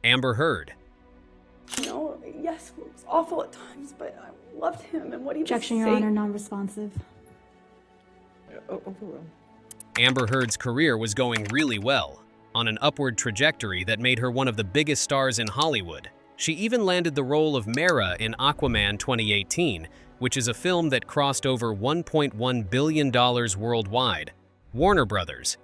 Amber Heard. Yes, it was awful at times, but I loved him and what he was Objection, Your Honor, non-responsive. Overruled. Amber Heard's career was going really well, on an upward trajectory that made her one of the biggest stars in Hollywood. She even landed the role of Mera in Aquaman 2018, which is a film that crossed over $1.1 billion worldwide. Warner Brothers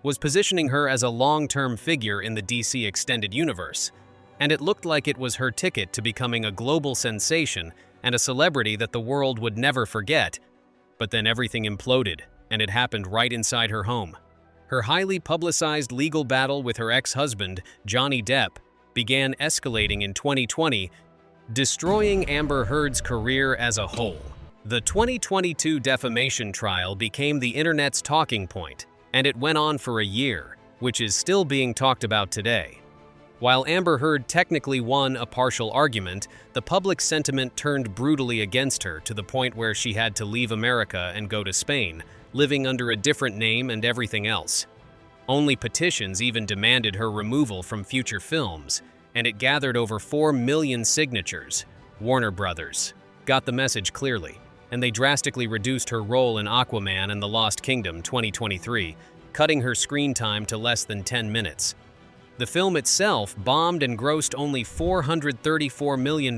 was positioning her as a long-term figure in the DC Extended Universe, and it looked like it was her ticket to becoming a global sensation and a celebrity that the world would never forget. But then everything imploded, and it happened right inside her home. Her highly publicized legal battle with her ex-husband, Johnny Depp, began escalating in 2020, destroying Amber Heard's career as a whole. The 2022 defamation trial became the internet's talking point, and it went on for a year, which is still being talked about today. While Amber Heard technically won a partial argument, the public sentiment turned brutally against her to the point where she had to leave America and go to Spain, living under a different name and everything else. Only petitions even demanded her removal from future films, and it gathered over 4 million signatures. Warner Brothers got the message clearly, and they drastically reduced her role in Aquaman and the Lost Kingdom 2023, cutting her screen time to less than 10 minutes. The film itself bombed and grossed only $434 million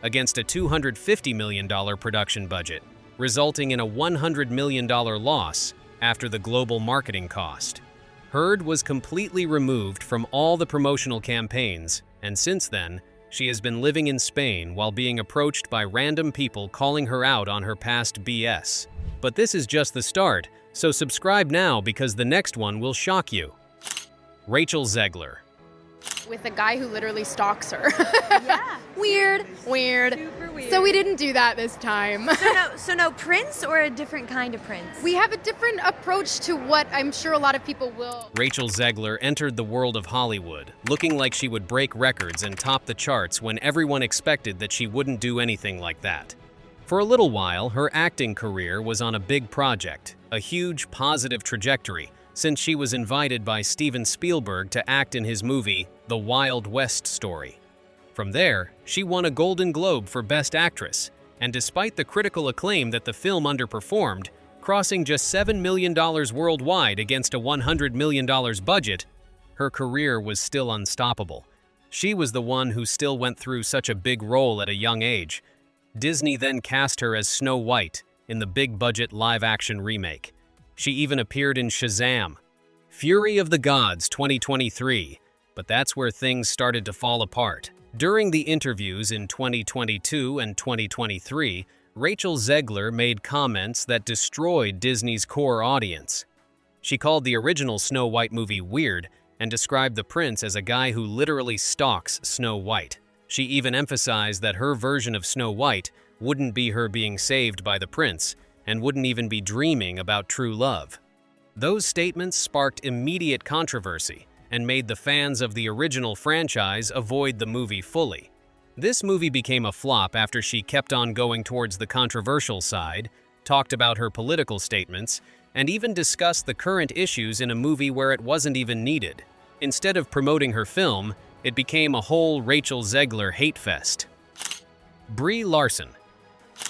against a $250 million production budget, resulting in a $100 million loss after the global marketing cost. Heard was completely removed from all the promotional campaigns, and since then, she has been living in Spain while being approached by random people calling her out on her past BS. But this is just the start, so subscribe now because the next one will shock you. Rachel Zegler. With a guy who literally stalks her. Yeah. Weird. Super weird. So we didn't do that this time. So no prince or a different kind of prince? We have a different approach to what I'm sure a lot of people will. Rachel Zegler entered the world of Hollywood, looking like she would break records and top the charts when everyone expected that she wouldn't do anything like that. For a little while, her acting career was on a big project, a huge positive trajectory, since she was invited by Steven Spielberg to act in his movie, The Wild West Story. From there, she won a Golden Globe for Best Actress, and despite the critical acclaim that the film underperformed, crossing just $7 million worldwide against a $100 million budget, her career was still unstoppable. She was the one who still went through such a big role at a young age. Disney then cast her as Snow White in the big-budget live-action remake. She even appeared in Shazam! Fury of the Gods 2023, but that's where things started to fall apart. During the interviews in 2022 and 2023, Rachel Zegler made comments that destroyed Disney's core audience. She called the original Snow White movie weird and described the prince as a guy who literally stalks Snow White. She even emphasized that her version of Snow White wouldn't be her being saved by the prince, and wouldn't even be dreaming about true love. Those statements sparked immediate controversy and made the fans of the original franchise avoid the movie fully. This movie became a flop after she kept on going towards the controversial side, talked about her political statements, and even discussed the current issues in a movie where it wasn't even needed. Instead of promoting her film, it became a whole Rachel Zegler hate fest. Brie Larson.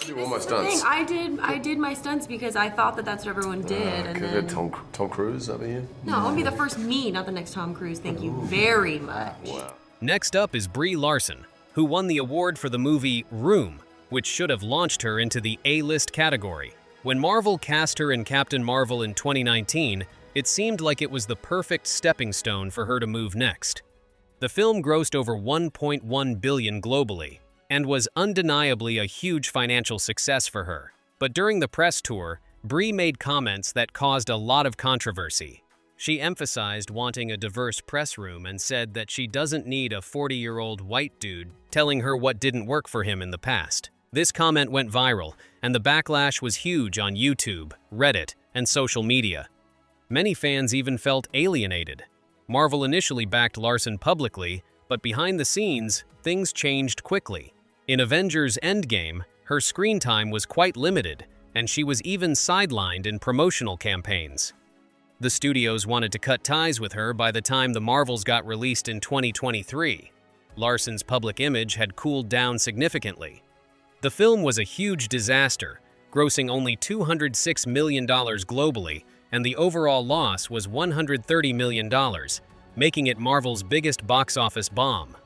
I do all my stunts. I did my stunts because I thought that that's what everyone did, and then Tom Cruise over here. no, I want to be the first me, not the next Tom Cruise. Thank you very much. Wow. Next up is Brie Larson, who won the award for the movie Room, which should have launched her into the A-list category. When Marvel cast her in Captain Marvel in 2019, it seemed like it was the perfect stepping stone for her to move next. The film grossed over $1.1 billion globally, and was undeniably a huge financial success for her. But during the press tour, Brie made comments that caused a lot of controversy. She emphasized wanting a diverse press room and said that she doesn't need a 40-year-old white dude telling her what didn't work for him in the past. This comment went viral, and the backlash was huge on YouTube, Reddit, and social media. Many fans even felt alienated. Marvel initially backed Larson publicly, but behind the scenes, things changed quickly. In Avengers Endgame, her screen time was quite limited, and she was even sidelined in promotional campaigns. The studios wanted to cut ties with her by the time The Marvels got released in 2023. Larson's public image had cooled down significantly. The film was a huge disaster, grossing only $206 million globally, and the overall loss was $130 million, making it Marvel's biggest box office bomb.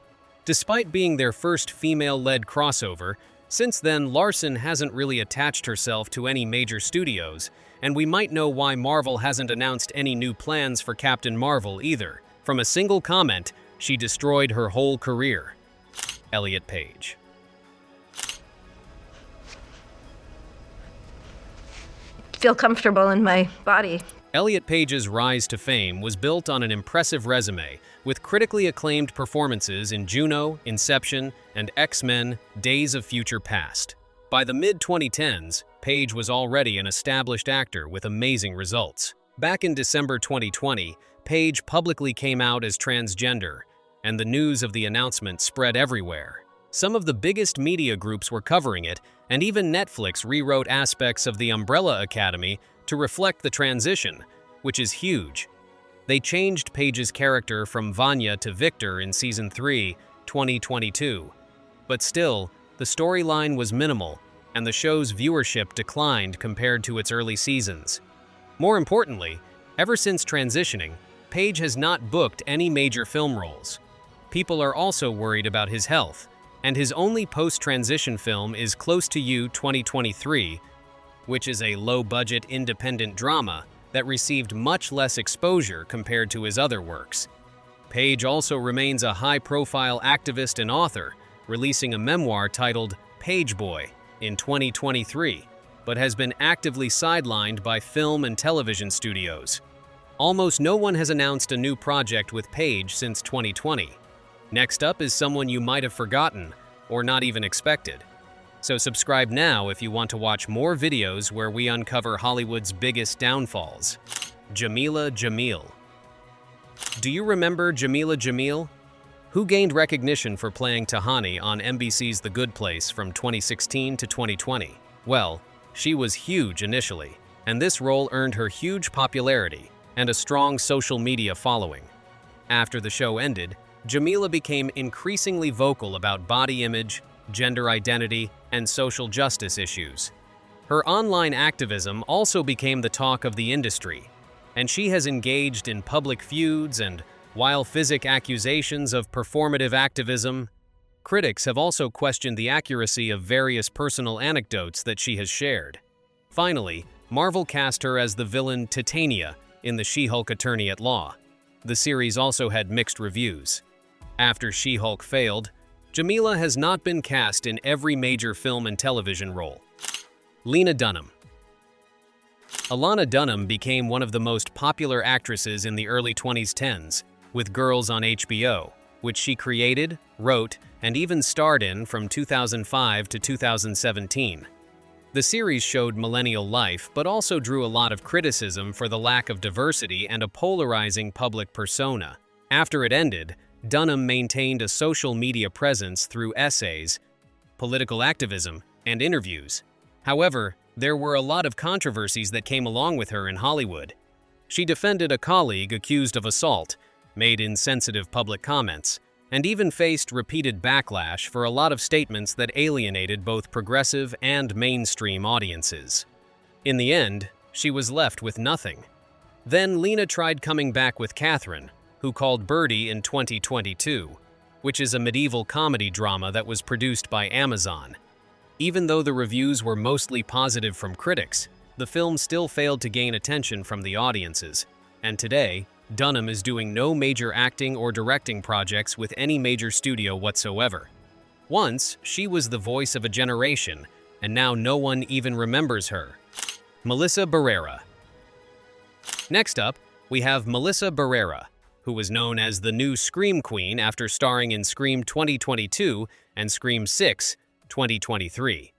Despite being their first female-led crossover, since then Larson hasn't really attached herself to any major studios, and we might know why Marvel hasn't announced any new plans for Captain Marvel either. From a single comment, she destroyed her whole career. Elliot Page. Feel comfortable in my body. Elliot Page's rise to fame was built on an impressive resume, with critically acclaimed performances in Juno, Inception, and X-Men: Days of Future Past. By the mid-2010s, Page was already an established actor with amazing results. Back in December 2020, Page publicly came out as transgender, and the news of the announcement spread everywhere. Some of the biggest media groups were covering it, and even Netflix rewrote aspects of the Umbrella Academy to reflect the transition, which is huge. They changed Page's character from Vanya to Victor in Season 3, 2022. But still, the storyline was minimal, and the show's viewership declined compared to its early seasons. More importantly, ever since transitioning, Page has not booked any major film roles. People are also worried about his health, and his only post-transition film is Close to You 2023, which is a low-budget independent drama that received much less exposure compared to his other works. Page also remains a high-profile activist and author, releasing a memoir titled Page Boy in 2023, but has been actively sidelined by film and television studios. Almost no one has announced a new project with Page since 2020. Next up is someone you might have forgotten or not even expected. So subscribe now if you want to watch more videos where we uncover Hollywood's biggest downfalls. Jameela Jamil. Do you remember Jameela Jamil? Who gained recognition for playing Tahani on NBC's The Good Place from 2016 to 2020? Well, she was huge initially, and this role earned her huge popularity and a strong social media following. After the show ended, Jameela became increasingly vocal about body image, gender identity, and social justice issues. Her online activism also became the talk of the industry, and she has engaged in public feuds and while-physic accusations of performative activism. Critics have also questioned the accuracy of various personal anecdotes that she has shared. Finally, Marvel cast her as the villain Titania in the She-Hulk Attorney at Law. The series also had mixed reviews. After She-Hulk failed, Jameela has not been cast in every major film and television role. Lena Dunham. Alana Dunham became one of the most popular actresses in the early 2010s, with Girls on HBO, which she created, wrote, and even starred in from 2005 to 2017. The series showed millennial life, but also drew a lot of criticism for the lack of diversity and a polarizing public persona. After it ended, Dunham maintained a social media presence through essays, political activism, and interviews. However, there were a lot of controversies that came along with her in Hollywood. She defended a colleague accused of assault, made insensitive public comments, and even faced repeated backlash for a lot of statements that alienated both progressive and mainstream audiences. In the end, she was left with nothing. Then Lena tried coming back with Catherine, who called Birdie in 2022, which is a medieval comedy drama that was produced by Amazon. Even though the reviews were mostly positive from critics, the film still failed to gain attention from the audiences, and today, Dunham is doing no major acting or directing projects with any major studio whatsoever. Once, she was the voice of a generation, and now no one even remembers her. Melissa Barrera. Next up, we have Melissa Barrera, who was known as the new Scream Queen after starring in Scream 2022 and Scream 6, 2023.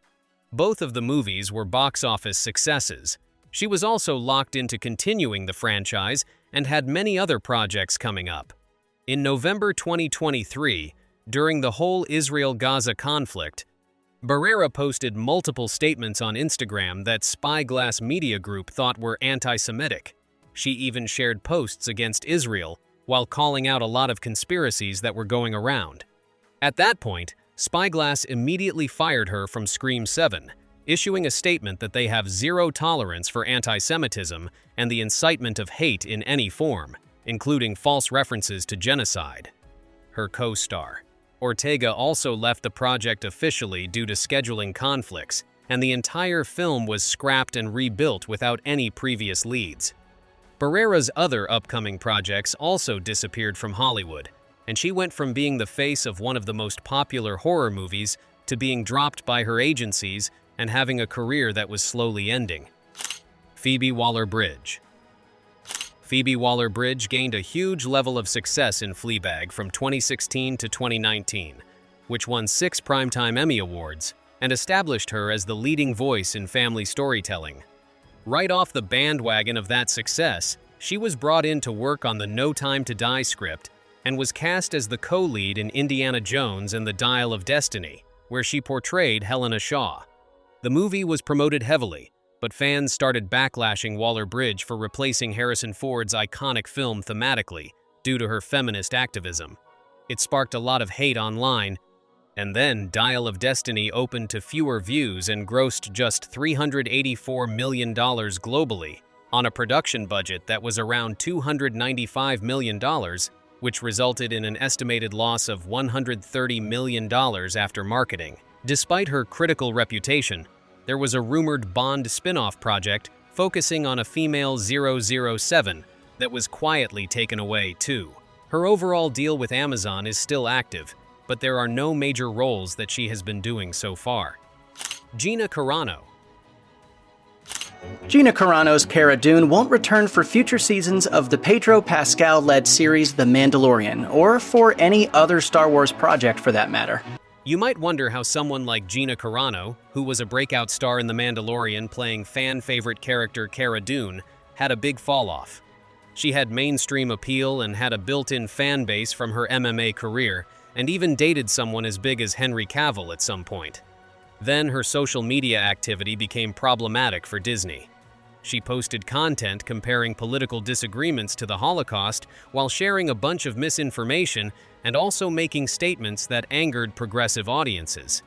Both of the movies were box office successes. She was also locked into continuing the franchise and had many other projects coming up. In November 2023, during the whole Israel-Gaza conflict, Barrera posted multiple statements on Instagram that Spyglass Media Group thought were anti-Semitic. She even shared posts against Israel while calling out a lot of conspiracies that were going around. At that point, Spyglass immediately fired her from Scream 7, issuing a statement that they have zero tolerance for anti-Semitism and the incitement of hate in any form, including false references to genocide. Her co-star, Ortega, also left the project officially due to scheduling conflicts, and the entire film was scrapped and rebuilt without any previous leads. Barrera's other upcoming projects also disappeared from Hollywood, and she went from being the face of one of the most popular horror movies to being dropped by her agencies and having a career that was slowly ending. Phoebe Waller-Bridge. Phoebe Waller-Bridge gained a huge level of success in Fleabag from 2016 to 2019, which won 6 Primetime Emmy Awards and established her as the leading voice in family storytelling. Right off the bandwagon of that success, she was brought in to work on the No Time to Die script and was cast as the co-lead in Indiana Jones and the Dial of Destiny, where she portrayed Helena Shaw. The movie was promoted heavily, but fans started backlashing Waller-Bridge for replacing Harrison Ford's iconic film thematically due to her feminist activism. It sparked a lot of hate online, and then Dial of Destiny opened to fewer views and grossed just $384 million globally on a production budget that was around $295 million, which resulted in an estimated loss of $130 million after marketing. Despite her critical reputation, there was a rumored Bond spin-off project focusing on a female 007 that was quietly taken away too. Her overall deal with Amazon is still active, but there are no major roles that she has been doing so far. Gina Carano. Gina Carano's Cara Dune won't return for future seasons of the Pedro Pascal-led series The Mandalorian, or for any other Star Wars project for that matter. You might wonder how someone like Gina Carano, who was a breakout star in The Mandalorian playing fan-favorite character Cara Dune, had a big fall-off. She had mainstream appeal and had a built-in fan base from her MMA career, and even dated someone as big as Henry Cavill at some point. Then her social media activity became problematic for Disney. She posted content comparing political disagreements to the Holocaust while sharing a bunch of misinformation and also making statements that angered progressive audiences.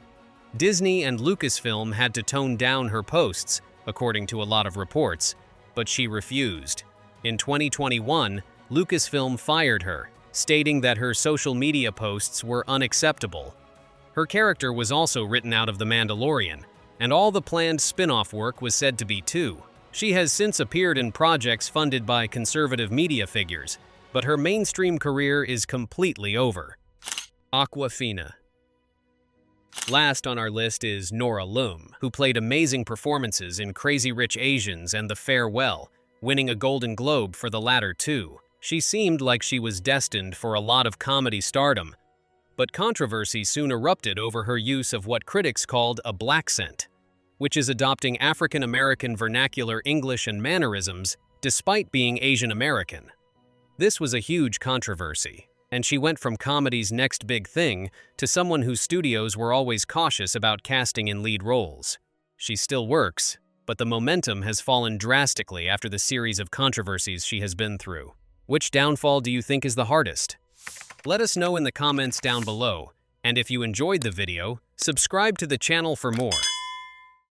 Disney and Lucasfilm had to tone down her posts, according to a lot of reports, but she refused. In 2021, Lucasfilm fired her, stating that her social media posts were unacceptable. Her character was also written out of The Mandalorian, and all the planned spin-off work was said to be too. She has since appeared in projects funded by conservative media figures, but her mainstream career is completely over. Awkwafina. Last on our list is Nora Loom, who played amazing performances in Crazy Rich Asians and The Farewell, winning a Golden Globe for the latter too. She seemed like she was destined for a lot of comedy stardom, but controversy soon erupted over her use of what critics called a blaccent, which is adopting African American vernacular English and mannerisms despite being Asian American. This was a huge controversy, and she went from comedy's next big thing to someone whose studios were always cautious about casting in lead roles. She still works, but the momentum has fallen drastically after the series of controversies she has been through. Which downfall do you think is the hardest? Let us know in the comments down below, and if you enjoyed the video, subscribe to the channel for more.